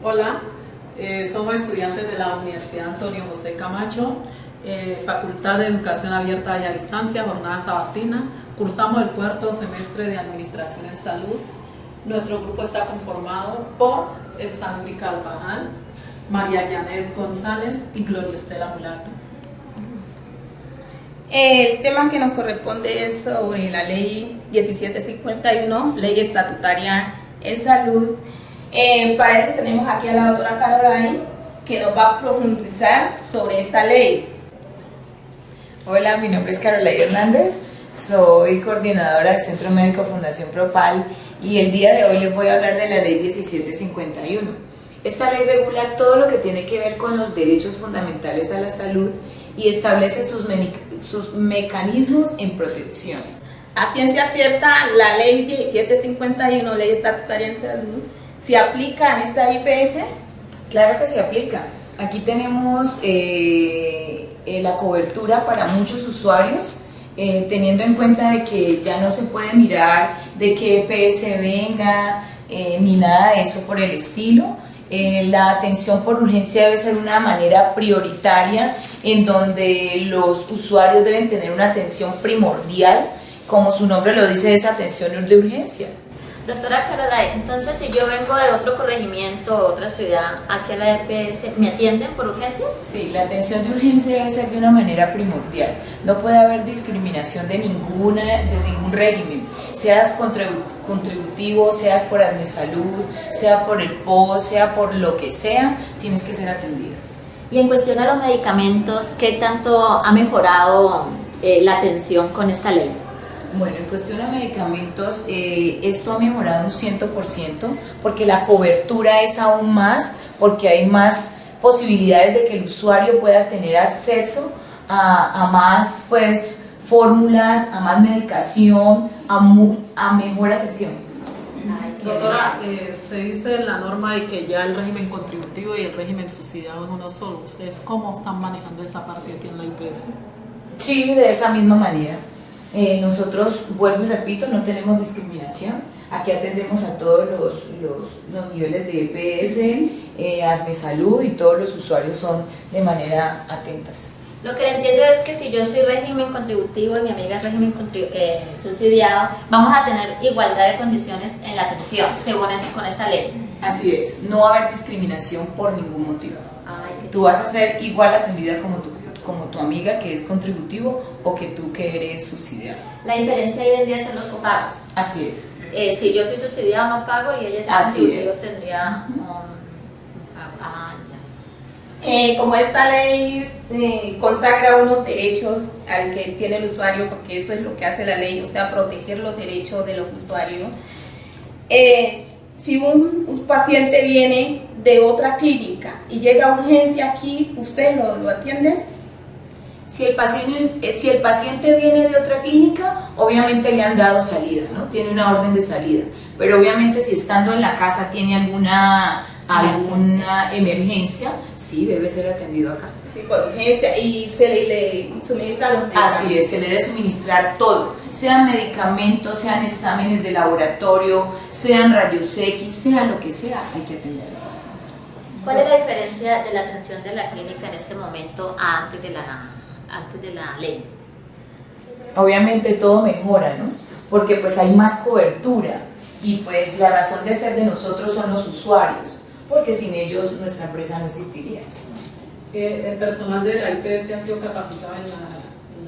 Hola, somos estudiantes de la Universidad Antonio José Camacho, Facultad de Educación Abierta y a Distancia, jornada sabatina. Cursamos el cuarto semestre de Administración en Salud. Nuestro grupo está conformado por Elsanuri Carvajal, María Janet González y Gloria Estela Mulato. El tema que nos corresponde es sobre la ley 1751, ley estatutaria en salud. Para eso tenemos aquí a la doctora Caroline, que nos va a profundizar sobre esta ley. Hola, mi nombre es Caroline Hernández, soy coordinadora del Centro Médico Fundación Propal y el día de hoy les voy a hablar de la ley 1751. Esta ley regula todo lo que tiene que ver con los derechos fundamentales a la salud y establece sus mecanismos en protección. A ciencia cierta, la ley 1751, ley estatutaria en salud, ¿se aplica en esta IPS? Claro que se aplica. Aquí tenemos la cobertura para muchos usuarios, teniendo en cuenta de que ya no se puede mirar de qué EPS venga, ni nada de eso por el estilo. La atención por urgencia debe ser una manera prioritaria en donde los usuarios deben tener una atención primordial, como su nombre lo dice, es atención de urgencia. Doctora Caroline, entonces si yo vengo de otro corregimiento, otra ciudad, aquí a la EPS, ¿me atienden por urgencias? Sí, la atención de urgencia debe ser de una manera primordial. No puede haber discriminación de ningún régimen, seas contributivo, seas por Salud, sea por el POS, sea por lo que sea, tienes que ser atendido. Y en cuestión a los medicamentos, ¿qué tanto ha mejorado la atención con esta ley? Bueno, en cuestión a medicamentos, esto ha mejorado un 100% porque la cobertura es aún más, porque hay más posibilidades de que el usuario pueda tener acceso a más fórmulas, a más medicación, a mejor atención. Doctora, se dice en la norma de que ya el régimen contributivo y el régimen subsidiado es uno solo. ¿Ustedes cómo están manejando esa parte aquí en la IPS? Sí, de esa misma manera. Nosotros, vuelvo y repito, no tenemos discriminación. Aquí atendemos a todos los niveles de EPS, Salud y todos los usuarios son de manera atentas. Lo que le entiendo es que si yo soy régimen contributivo y mi amiga es régimen subsidiado, vamos a tener igualdad de condiciones en la atención, según con esta ley. Así es, no va a haber discriminación por ningún motivo. Tú vas a ser igual atendida como tu amiga que es contributivo o que tú que eres subsidiado. La diferencia ahí vendría a ser los copagos. Así es. Si yo soy subsidiado no pago y ella es contributivo, tendría un pago. Como esta ley consagra unos derechos al que tiene el usuario, porque eso es lo que hace la ley, o sea, proteger los derechos de los usuarios. Si un paciente viene de otra clínica y llega a urgencia aquí, ¿usted lo atiende? Si el paciente viene de otra clínica, obviamente le han dado salida, ¿no? Tiene una orden de salida, pero obviamente si estando en la casa tiene alguna emergencia, sí, debe ser atendido acá. Sí, por urgencia, y se le suministran los medicamentos. Así es, se le debe suministrar todo, sean medicamentos, sean exámenes de laboratorio, sean rayos X, sea lo que sea, hay que atender al paciente. ¿Cuál es la diferencia de la atención de la clínica en este momento a antes de la ley? Obviamente todo mejora, ¿no? Porque pues hay más cobertura y pues la razón de ser de nosotros son los usuarios, porque sin ellos nuestra empresa no existiría. ¿El personal de la IPS ha sido capacitado en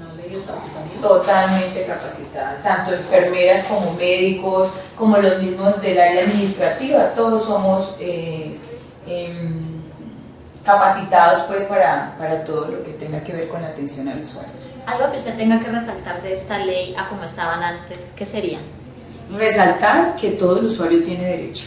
la ley estatutaria? Totalmente capacitada, tanto enfermeras como médicos, como los mismos del área administrativa, todos somos capacitados pues para todo lo que tenga que ver con la atención al usuario. Algo que usted tenga que resaltar de esta ley a como estaban antes, ¿qué sería? Resaltar que todo el usuario tiene derecho,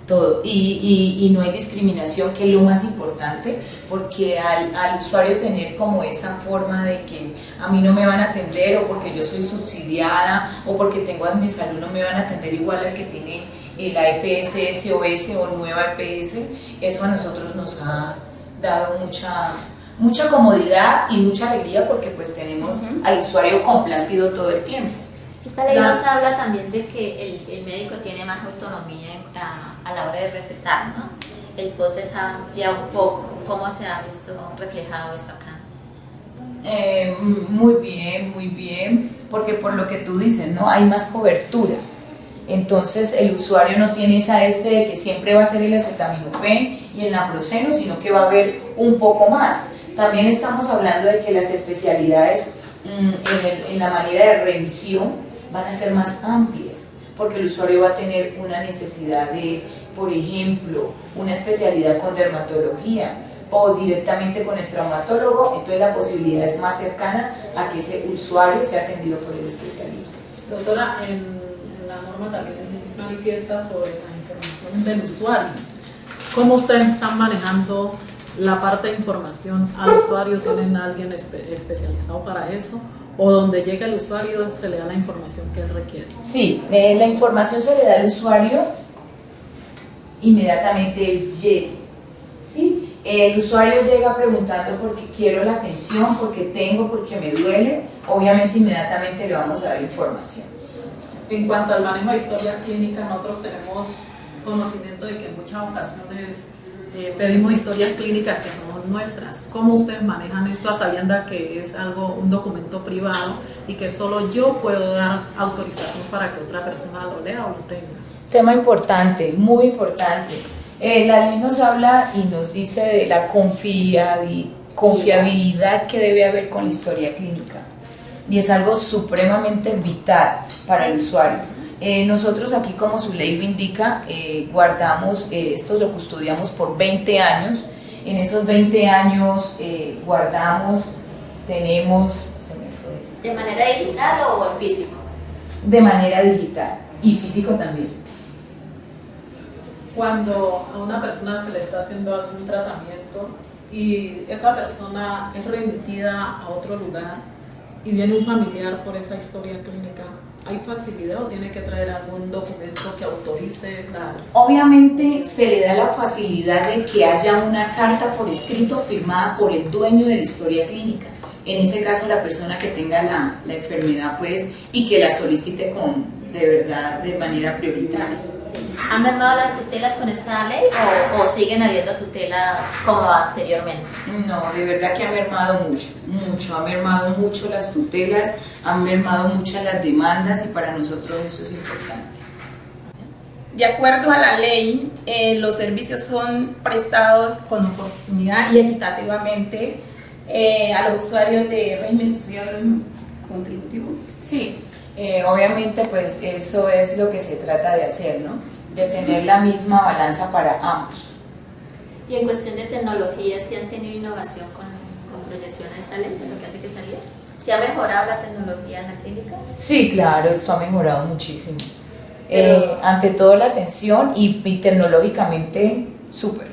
todo, y no hay discriminación, que es lo más importante, porque al usuario tener como esa forma de que a mí no me van a atender, o porque yo soy subsidiada, o porque tengo Salud no me van a atender igual al que tiene la EPS, SOS o nueva EPS, eso a nosotros nos ha dado mucha comodidad y mucha alegría, porque pues tenemos al usuario complacido todo el tiempo. Esta ley nos habla también de que el médico tiene más autonomía a la hora de recetar, ¿no? el post se amplia un poco. ¿Cómo se ha visto reflejado eso acá? Muy bien, porque por lo que tú dices, ¿no? Hay más cobertura. Entonces el usuario no tiene esa de que siempre va a ser el acetaminofén y el naproxeno, sino que va a haber un poco más. También estamos hablando de que las especialidades en la manera de revisión van a ser más amplias, porque el usuario va a tener una necesidad de, por ejemplo, una especialidad con dermatología o directamente con el traumatólogo, entonces la posibilidad es más cercana a que ese usuario sea atendido por el especialista. Doctora, en la norma también manifiesta sobre la información del usuario. ¿Cómo ustedes están manejando la parte de información al usuario? ¿Tienen a alguien especializado para eso? ¿O donde llega el usuario se le da la información que él requiere? Sí, la información se le da al usuario inmediatamente él llegue. ¿Sí? El usuario llega preguntando porque quiero la atención, porque me duele, obviamente inmediatamente le vamos a dar información. En cuanto al manejo de historias clínicas, nosotros tenemos conocimiento de que en muchas ocasiones pedimos historias clínicas que no son nuestras. ¿Cómo ustedes manejan esto a sabiendas que es un documento privado y que solo yo puedo dar autorización para que otra persona lo lea o lo tenga? Tema importante, muy importante. La ley nos habla y nos dice de la confiabilidad que debe haber con la historia clínica. Y es algo supremamente vital para el usuario. Nosotros aquí, como su ley lo indica, guardamos, esto lo custodiamos por 20 años. En esos 20 años tenemos, se me fue. ¿De manera digital o en físico? De manera digital y físico también. Cuando a una persona se le está haciendo algún tratamiento y esa persona es remitida a otro lugar y viene un familiar por esa historia clínica, ¿hay facilidad o tiene que traer algún documento que autorice la...? Obviamente se le da la facilidad de que haya una carta por escrito firmada por el dueño de la historia clínica. En ese caso la persona que tenga la enfermedad pues y que la solicite de verdad de manera prioritaria. ¿Han mermado las tutelas con esta ley o siguen habiendo tutelas como anteriormente? No, de verdad que ha mermado ha mermado mucho las tutelas, han mermado muchas las demandas y para nosotros eso es importante. De acuerdo a la ley, los servicios son prestados con oportunidad y equitativamente a los usuarios de régimen social contributivo. Sí, obviamente pues eso es lo que se trata de hacer, ¿no? De tener la misma balanza para ambos. Y en cuestión de tecnología, ¿sí han tenido innovación con proyección a esta ley, de lo que hace que esta ley? ¿Sí ha mejorado la tecnología en la clínica? Sí, claro, esto ha mejorado muchísimo. Ante todo la atención y tecnológicamente súper.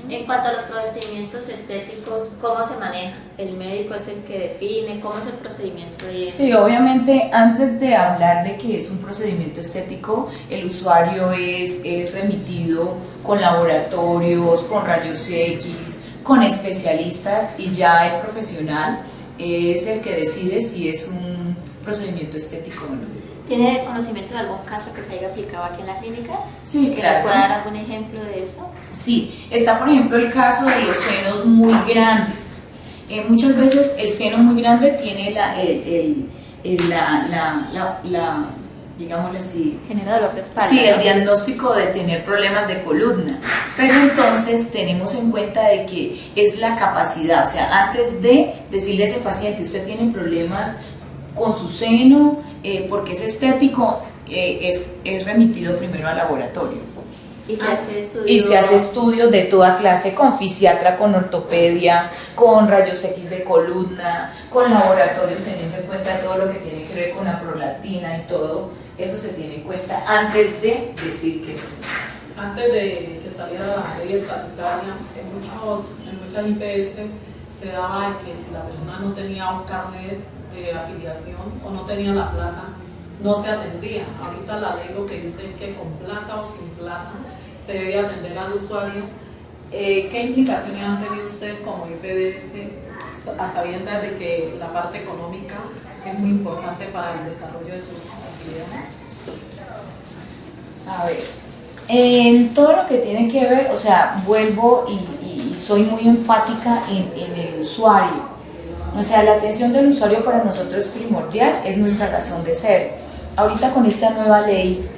En cuanto a los procedimientos estéticos, ¿cómo se maneja? ¿El médico es el que define? ¿Cómo es el procedimiento? Sí, obviamente antes de hablar de que es un procedimiento estético, el usuario es remitido con laboratorios, con rayos X, con especialistas y ya el profesional es el que decide si es un procedimiento estético o no. ¿Tiene conocimiento de algún caso que se haya aplicado aquí en la clínica? Sí, ¿Que claro. nos pueda dar algún ejemplo de eso? Sí, está por ejemplo el caso de los senos muy grandes. Muchas veces el seno muy grande tiene digámosle así, Genera dolor de espalda. sí, el ¿no? diagnóstico de tener problemas de columna, pero entonces tenemos en cuenta de que es la capacidad, o sea, antes de decirle a ese paciente, usted tiene problemas con su seno, porque es estético, es remitido primero al laboratorio. Y se hace estudio. Y se hace estudios de toda clase, con fisiatra, con ortopedia, con rayos X de columna, con laboratorios, teniendo en cuenta todo lo que tiene que ver con la prolactina y todo eso se tiene en cuenta antes de decir que es. Antes de que saliera la ley estatutaria, en muchas IPS se daba que si la persona no tenía un carnet de afiliación o no tenía la plata, no se atendía. Ahorita la ley lo que dice es que con plata o sin plata se debe atender al usuario. ¿Qué implicaciones han tenido ustedes como IPBS a sabiendas de que la parte económica es muy importante para el desarrollo de sus actividades? A ver, En todo lo que tiene que ver, o sea, vuelvo y soy muy enfática en el usuario. O sea, la atención del usuario para nosotros es primordial, es nuestra razón de ser. Ahorita con esta nueva ley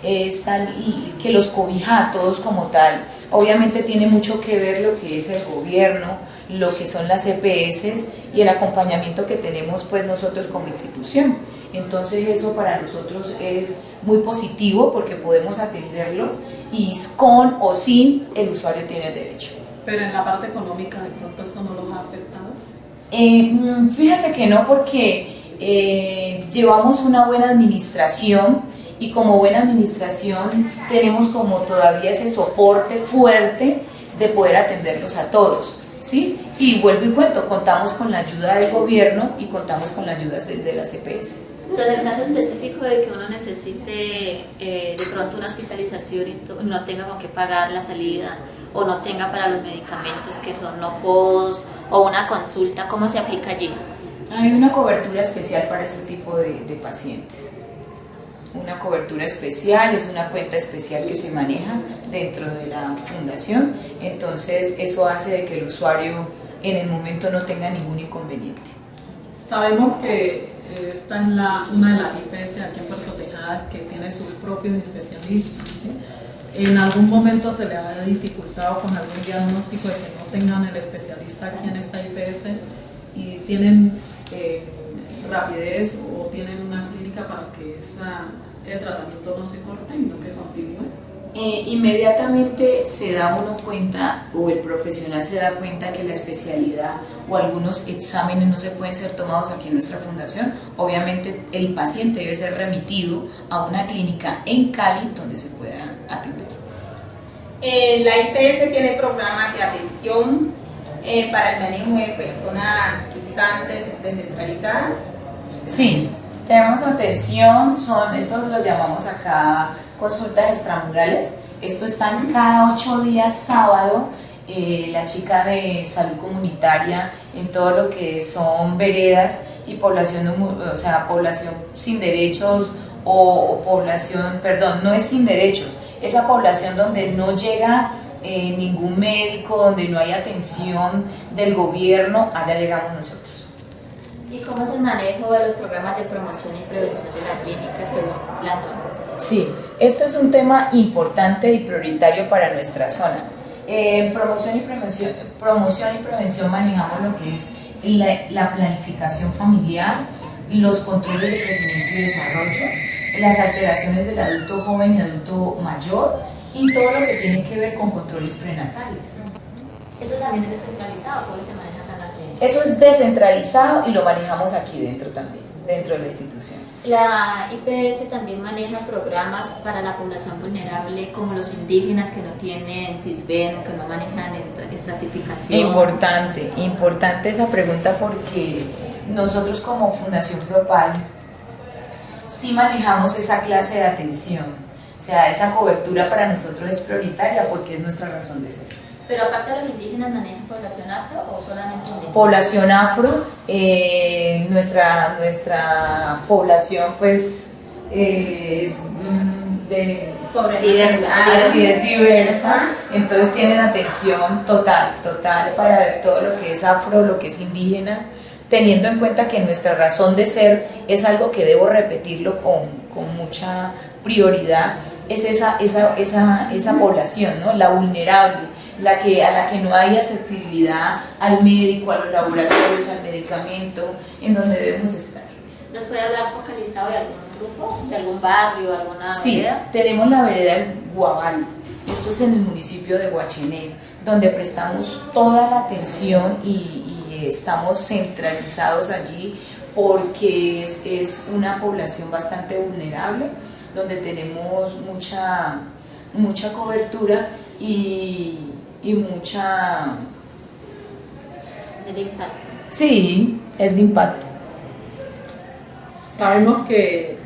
y que los cobija a todos como tal, obviamente tiene mucho que ver lo que es el gobierno, lo que son las EPS y el acompañamiento que tenemos pues nosotros como institución. Entonces eso para nosotros es muy positivo porque podemos atenderlos y con o sin el usuario tiene derecho. Pero en la parte económica, de pronto, ¿esto no los ha afectado? Fíjate que no, porque llevamos una buena administración y como buena administración tenemos como todavía ese soporte fuerte de poder atenderlos a todos, ¿sí? Y vuelvo y cuento, contamos con la ayuda del gobierno y contamos con la ayuda de las EPS. Pero en el caso específico de que uno necesite de pronto una hospitalización y no tenga con qué pagar la salida, o no tenga para los medicamentos que son no POS, o una consulta, ¿cómo se aplica allí? Hay una cobertura especial para ese tipo de pacientes. Una cobertura especial, es una cuenta especial que se maneja dentro de la fundación, entonces eso hace de que el usuario en el momento no tenga ningún inconveniente. Sabemos que esta es una de las IPS aquí en Puerto Tejada que tiene sus propios especialistas, ¿sí? ¿En algún momento se le ha dificultado con algún diagnóstico de que no tengan el especialista aquí en esta IPS y tienen rapidez o tienen una clínica para que el tratamiento no se corte y no que continúe? Inmediatamente se da uno cuenta, o el profesional se da cuenta que la especialidad o algunos exámenes no se pueden ser tomados aquí en nuestra fundación. Obviamente el paciente debe ser remitido a una clínica en Cali donde se pueda atender. La IPS tiene programas de atención para el manejo de personas distantes, descentralizadas. Sí, tenemos atención, esos lo llamamos acá consultas extramurales. Esto están cada 8 días sábado. La chica de salud comunitaria en todo lo que son veredas y población, o sea, población sin derechos o población, perdón, no es sin derechos, esa población donde no llega ningún médico, donde no hay atención del gobierno, allá llegamos nosotros. ¿Y cómo es el manejo de los programas de promoción y prevención de la clínica según las normas? Sí, este es un tema importante y prioritario para nuestra zona. Promoción y prevención manejamos lo que es la planificación familiar, los controles de crecimiento y desarrollo, las alteraciones del adulto joven y adulto mayor y todo lo que tiene que ver con controles prenatales. ¿Eso también es descentralizado o solo se maneja acá en la clínica? Eso es descentralizado y lo manejamos aquí dentro también, dentro de la institución. La IPS también maneja programas para la población vulnerable como los indígenas que no tienen CISBEN o que no manejan estratificación. Importante esa pregunta porque nosotros como Fundación Propal sí manejamos esa clase de atención, o sea, esa cobertura para nosotros es prioritaria porque es nuestra razón de ser. Pero aparte de los indígenas, ¿manejan población afro o solamente indígenas? Población afro, nuestra población pues es diversa, entonces tienen atención total para todo lo que es afro, lo que es indígena, teniendo en cuenta que nuestra razón de ser es algo que debo repetirlo con mucha prioridad, es esa población, ¿no? La vulnerable, a la que no hay accesibilidad al médico, a los laboratorios, al medicamento, en donde debemos estar. ¿Nos puede hablar focalizado de algún grupo, de algún barrio, alguna vereda? Sí, tenemos la vereda del Guabal, esto es en el municipio de Guachené, donde prestamos toda la atención y estamos centralizados allí porque es una población bastante vulnerable, donde tenemos mucha cobertura y mucha... ¿De impacto? Sí, es de impacto. Sabemos que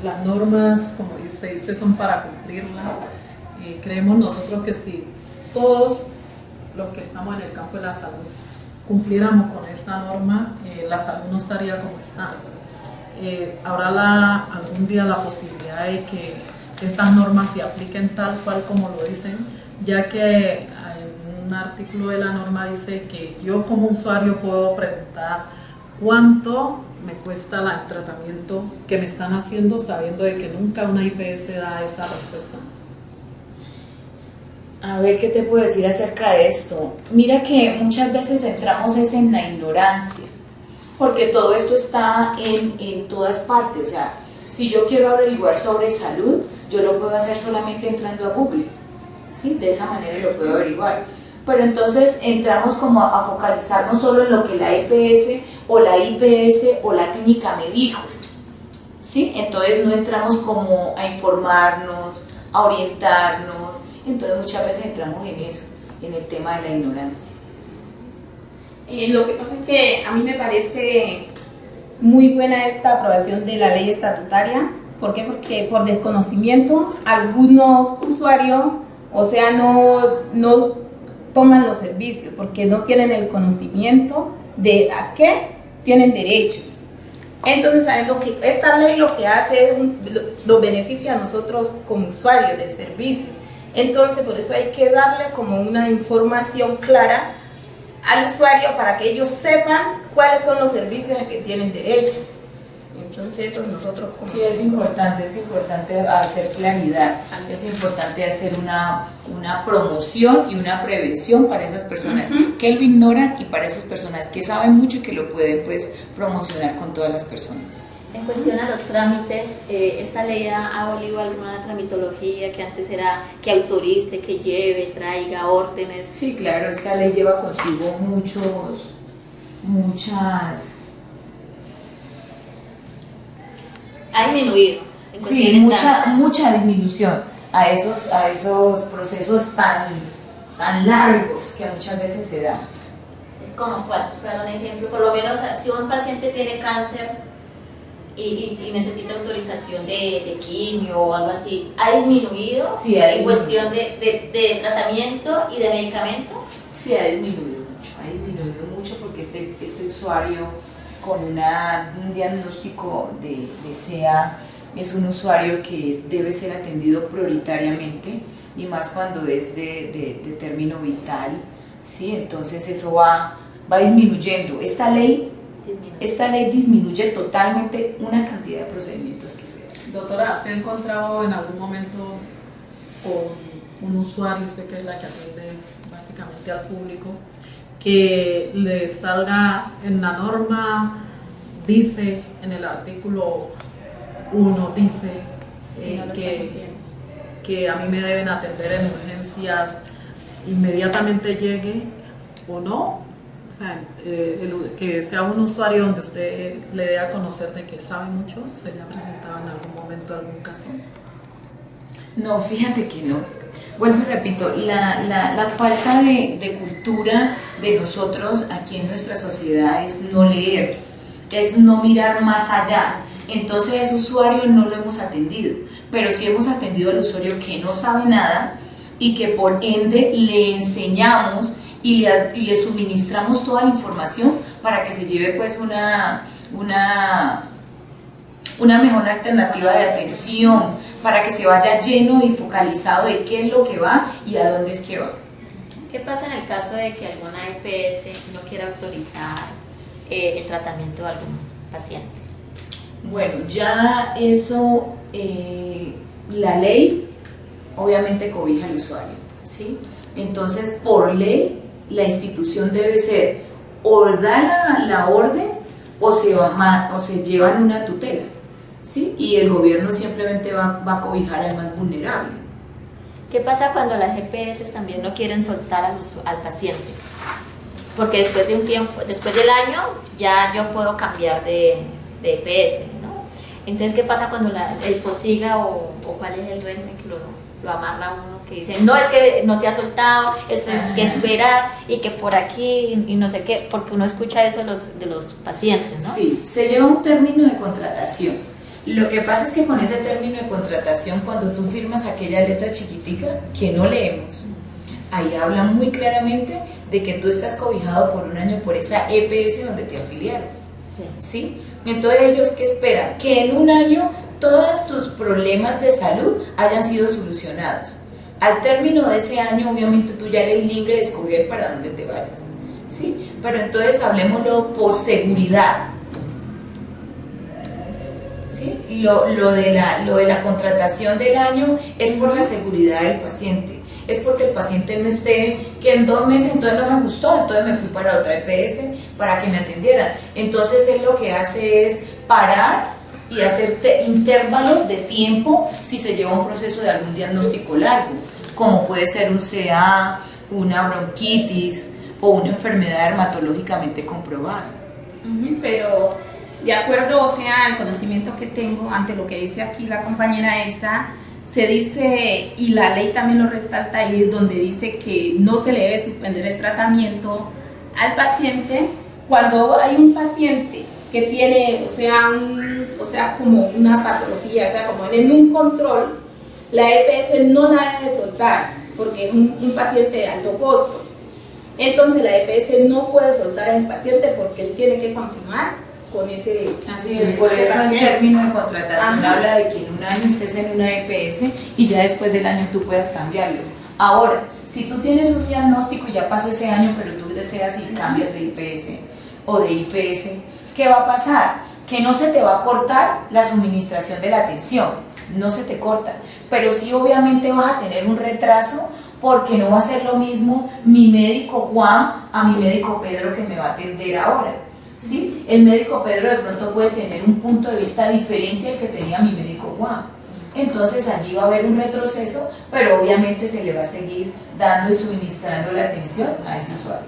las normas, como se dice, son para cumplirlas. Creemos nosotros que si todos los que estamos en el campo de la salud cumpliéramos con esta norma, la salud no estaría como está. Habrá algún día la posibilidad de que estas normas se apliquen tal cual como lo dicen, ya que en un artículo de la norma dice que yo como usuario puedo preguntar cuánto me cuesta el tratamiento que me están haciendo, sabiendo de que nunca una IPS da esa respuesta. A ver, ¿qué te puedo decir acerca de esto? Mira que muchas veces entramos es en la ignorancia, porque todo esto está en todas partes. O sea, si yo quiero averiguar sobre salud, yo lo puedo hacer solamente entrando a Google, ¿sí? De esa manera lo puedo averiguar. Pero entonces entramos como a focalizarnos solo en lo que la EPS o la IPS o la clínica me dijo, ¿sí? Entonces no entramos como a informarnos, a orientarnos. Entonces muchas veces entramos en eso, en el tema de la ignorancia. Lo que pasa es que a mí me parece muy buena esta aprobación de la ley estatutaria. ¿Por qué? Porque por desconocimiento algunos usuarios, o sea, no toman los servicios porque no tienen el conocimiento de a qué tienen derecho. Entonces, sabiendo que esta ley lo que hace es lo beneficia a nosotros como usuarios del servicio. Entonces, por eso hay que darle como una información clara al usuario para que ellos sepan cuáles son los servicios a que tienen derecho. Entonces, eso nosotros como... Sí, es importante hacer claridad, es importante hacer una promoción y una prevención para esas personas que lo ignoran y para esas personas que saben mucho y que lo pueden pues promocionar con todas las personas. En cuestión a los trámites, ¿esta ley ha abolido alguna tramitología que antes era que autorice, que lleve, traiga órdenes? Sí, claro, esta ley lleva consigo muchas... Ha disminuido. Sí, mucha disminución a esos procesos tan largos que muchas veces se dan. Sí, ¿cómo cuál? Para un ejemplo, por lo menos si un paciente tiene cáncer y necesita autorización de quimio o algo así, ¿ha disminuido en cuestión de tratamiento y de medicamento? Sí, ha disminuido mucho porque este usuario con un diagnóstico de SEA es un usuario que debe ser atendido prioritariamente y más cuando es de término vital, ¿sí? Entonces eso va disminuyendo. Esta ley disminuye totalmente una cantidad de procedimientos que se hacen. Doctora, ¿se ha encontrado en algún momento con un usuario, usted que es la que atiende básicamente al público, que le salga en la norma, dice en el artículo 1, dice que a mí me deben atender en urgencias, inmediatamente llegue o no? O sea, que sea un usuario donde usted le dé a conocer de que sabe mucho. ¿Se le ha presentado en algún momento algún caso? No, fíjate que no. Vuelvo y repito, la falta de cultura de nosotros aquí en nuestra sociedad es no leer, es no mirar más allá. Entonces ese usuario no lo hemos atendido, pero sí hemos atendido al usuario que no sabe nada y que por ende le enseñamos y le suministramos toda la información para que se lleve pues una mejor alternativa de atención, para que se vaya lleno y focalizado de qué es lo que va y a dónde es que va. ¿Qué pasa en el caso de que alguna EPS no quiera autorizar el tratamiento de algún paciente? Bueno, ya eso, la ley obviamente cobija al usuario, ¿sí? Entonces, por ley, la institución debe ser o da la orden o se llevan una tutela, ¿sí? Y el gobierno simplemente va a cobijar al más vulnerable. ¿Qué pasa cuando las EPS también no quieren soltar al paciente? Porque después de un tiempo, después del año, ya yo puedo cambiar de EPS, ¿no? Entonces, ¿qué pasa cuando el FOSIGA o cuál es el régimen que lo amarra a uno? Que dice, no, es que no te ha soltado, eso es que esperar y que por aquí y no sé qué, porque uno escucha eso de los pacientes, ¿no? Sí, se lleva un término de contratación. Lo que pasa es que con ese término de contratación, cuando tú firmas aquella letra chiquitica que no leemos, ahí habla muy claramente de que tú estás cobijado por un año por esa EPS donde te afiliaron, ¿sí? Entonces ellos, ¿qué esperan? Que en un año todos tus problemas de salud hayan sido solucionados. Al término de ese año, obviamente tú ya eres libre de escoger para dónde te vayas, ¿sí? Pero entonces hablemoslo por seguridad, ¿sí? Y lo de la contratación del año es por la seguridad del paciente, es porque el paciente no esté, que en 2 meses entonces no me gustó, entonces me fui para otra EPS para que me atendieran. Entonces él lo que hace es parar y hacer intervalos de tiempo si se lleva un proceso de algún diagnóstico largo, como puede ser un CA, una bronquitis o una enfermedad dermatológicamente comprobada. Pero de acuerdo, o sea, al conocimiento que tengo ante lo que dice aquí la compañera Elsa, se dice, y la ley también lo resalta ahí, donde dice que no se le debe suspender el tratamiento al paciente cuando hay un paciente que tiene, o sea, como una patología, o sea, como en un control, la EPS no la debe soltar porque es un paciente de alto costo. Entonces la EPS no puede soltar al paciente porque él tiene que continuar con ese. Así es, por eso en términos de contratación habla de que en un año estés en una EPS y ya después del año tú puedas cambiarlo. Ahora, si tú tienes un diagnóstico y ya pasó ese año, pero tú deseas y cambias de IPS o de IPS, ¿qué va a pasar? Que no se te va a cortar la suministración de la atención, no se te corta, pero sí obviamente vas a tener un retraso porque no va a ser lo mismo mi médico Juan a mi médico Pedro que me va a atender ahora, ¿sí? El médico Pedro de pronto puede tener un punto de vista diferente al que tenía mi médico Juan. Entonces allí va a haber un retroceso, pero obviamente se le va a seguir dando y suministrando la atención a ese usuario.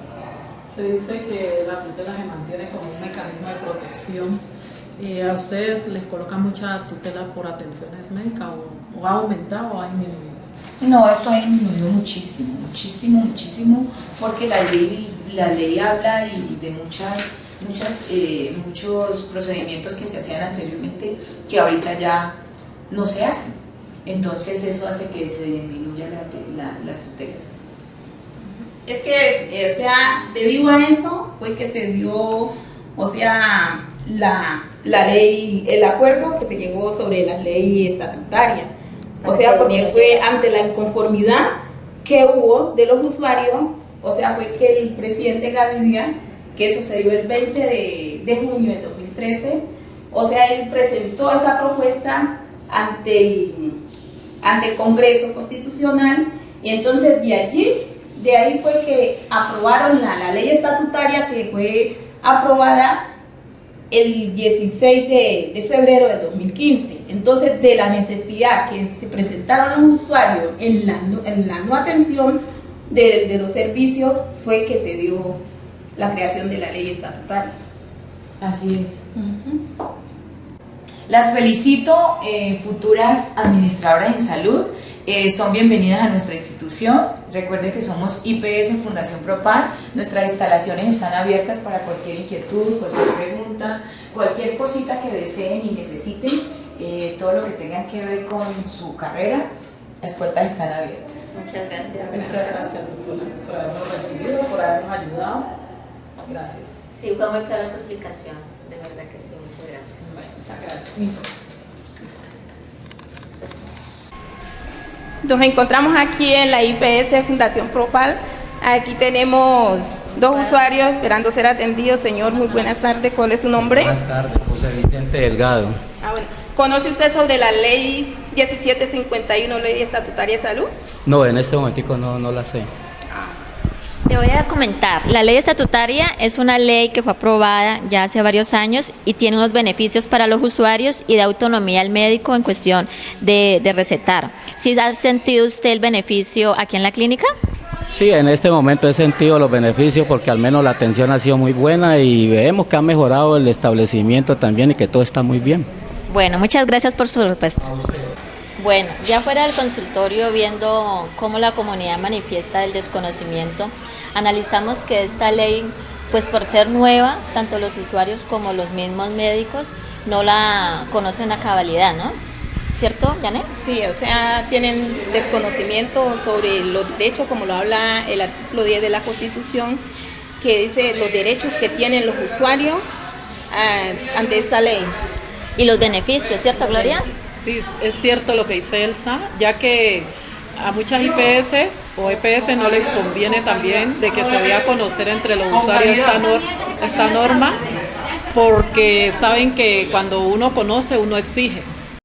Se dice que la tutela se mantiene como un mecanismo de protección. ¿A ustedes les colocan mucha tutela por atenciones médicas o ha aumentado o ha disminuido? No, esto ha disminuido muchísimo, muchísimo, muchísimo, porque la ley habla de muchos procedimientos que se hacían anteriormente que ahorita ya no se hacen. Entonces eso hace que se disminuya las tutelas. Es que, o sea, debido a eso fue que se dio, o sea, la ley, el acuerdo que se llegó sobre la ley estatutaria. O sea, porque fue ante la inconformidad que hubo de los usuarios, o sea, fue que el presidente Gavidia, que eso se dio el 20 de junio de 2013, o sea, él presentó esa propuesta ante el Congreso Constitucional, y entonces de ahí fue que aprobaron la ley estatutaria, que fue aprobada el 16 de febrero de 2015. Entonces, de la necesidad que se presentaron los usuarios en la no atención de los servicios, fue que se dio la creación de la ley estatutaria. Así es. Las felicito, futuras administradoras en salud. Son bienvenidas a nuestra institución. Recuerden que somos IPS Fundación Propal. Nuestras instalaciones están abiertas para cualquier inquietud, cualquier pregunta, cualquier cosita que deseen y necesiten, todo lo que tengan que ver con su carrera, las puertas están abiertas. Muchas gracias. Muchas gracias, doctora, por habernos recibido, por habernos ayudado. Gracias. Sí, fue muy clara su explicación, de verdad que sí, muchas gracias. Bueno, muchas gracias. Nos encontramos aquí en la IPS Fundación Propal. Aquí tenemos 2 usuarios esperando ser atendidos. Señor, muy buenas tardes. ¿Cuál es su nombre? Buenas tardes, José Vicente Delgado. Bueno. ¿Conoce usted sobre la ley 1751, ley estatutaria de salud? No, en este momentico no la sé. Le voy a comentar, la ley estatutaria es una ley que fue aprobada ya hace varios años y tiene unos beneficios para los usuarios y da autonomía al médico en cuestión de recetar. ¿Sí ha sentido usted el beneficio aquí en la clínica? Sí, en este momento he sentido los beneficios porque al menos la atención ha sido muy buena y vemos que ha mejorado el establecimiento también y que todo está muy bien. Bueno, muchas gracias por su respuesta. Bueno, ya fuera del consultorio, viendo cómo la comunidad manifiesta el desconocimiento, analizamos que esta ley, pues por ser nueva, tanto los usuarios como los mismos médicos no la conocen a cabalidad, ¿no? ¿Cierto, Janet? Sí, o sea, tienen desconocimiento sobre los derechos, como lo habla el artículo 10 de la Constitución, que dice los derechos que tienen los usuarios ante esta ley. y los beneficios, ¿cierto, Gloria? Sí, es cierto lo que dice Elsa, ya que a muchas IPS o EPS no les conviene también de que se dé a conocer entre los usuarios esta norma, porque saben que cuando uno conoce, uno exige.